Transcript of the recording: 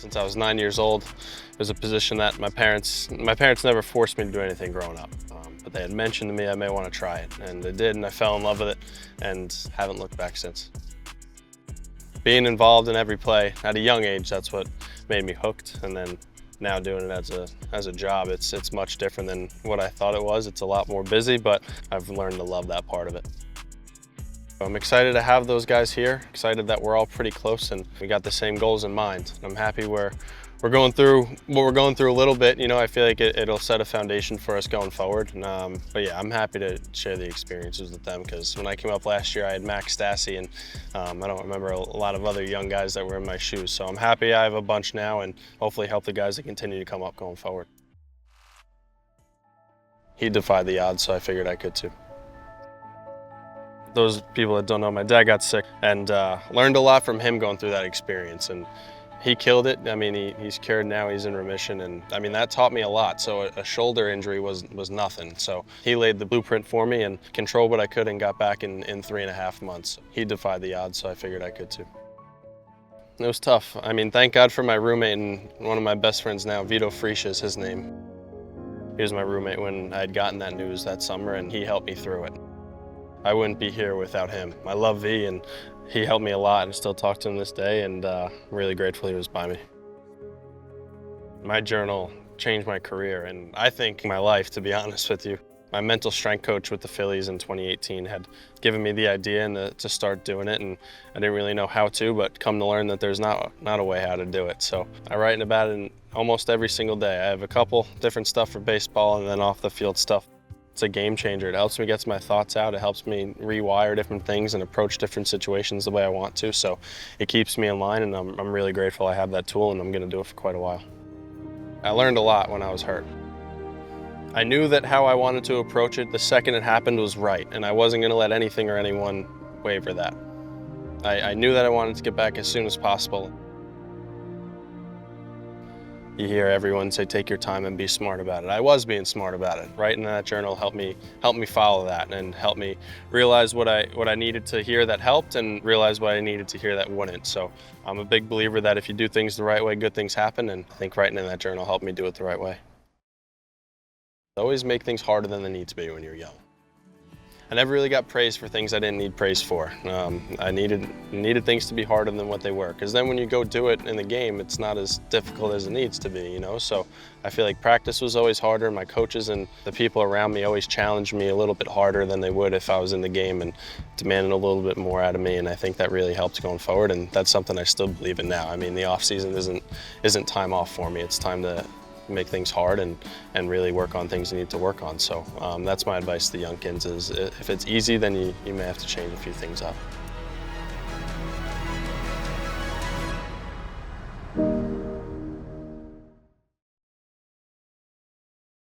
Since I was 9 years old, it was a position that my parents never forced me to do anything growing up. But they had mentioned to me I may want to try it, and they did, and I fell in love with it and haven't looked back since. Being involved in every play at a young age, that's what made me hooked, and then now doing it as a job, it's much different than what I thought it was. It's a lot more busy, but I've learned to love that part of it. I'm excited to have those guys here, excited that we're all pretty close and we got the same goals in mind. I'm happy we're going through what we're going through a little bit. You know, I feel like it'll set a foundation for us going forward. But yeah, I'm happy to share the experiences with them, because when I came up last year, I had Max Stassi, and I don't remember a lot of other young guys that were in my shoes. So I'm happy I have a bunch now and hopefully help the guys that continue to come up going forward. He defied the odds, so I figured I could too. Those people that don't know, my dad got sick, and learned a lot from him going through that experience, and he killed it. I mean, he's cured now, he's in remission, and I mean, that taught me a lot. So a shoulder injury was nothing. So he laid the blueprint for me and controlled what I could and got back in 3.5 months. He defied the odds, so I figured I could too. It was tough. I mean, thank God for my roommate and one of my best friends now, Vito Frisch is his name. He was my roommate when I had gotten that news that summer, and he helped me through it. I wouldn't be here without him. I love V, and he helped me a lot, and I still talk to him this day, and I'm really grateful he was by me. My journal changed my career, and I think my life, to be honest with you. My mental strength coach with the Phillies in 2018 had given me the idea and to start doing it, and I didn't really know how to, but come to learn that there's not a way how to do it. So I write about it almost every single day. I have a couple different stuff for baseball and then off the field stuff. It's a game changer. It helps me get my thoughts out. It helps me rewire different things and approach different situations the way I want to. So it keeps me in line, and I'm really grateful I have that tool, and I'm going to do it for quite a while. I learned a lot when I was hurt. I knew that how I wanted to approach it the second it happened was right, and I wasn't going to let anything or anyone waver that. I knew that I wanted to get back as soon as possible. You hear everyone say, take your time and be smart about it. I was being smart about it. Writing that journal helped me follow that and help me realize what I needed to hear that helped, and realize what I needed to hear that wouldn't. So I'm a big believer that if you do things the right way, good things happen, and I think writing in that journal helped me do it the right way. Always make things harder than they need to be when you're young. I never really got praise for things I didn't need praise for. I needed things to be harder than what they were, because then when you go do it in the game, it's not as difficult as it needs to be, you know? So I feel like practice was always harder. My coaches and the people around me always challenged me a little bit harder than they would if I was in the game, and demanded a little bit more out of me, and I think that really helped going forward, and that's something I still believe in now. I mean, the off season isn't time off for me. It's time to make things hard and really work on things you need to work on. So that's my advice to the young kids is, if it's easy, then you may have to change a few things up.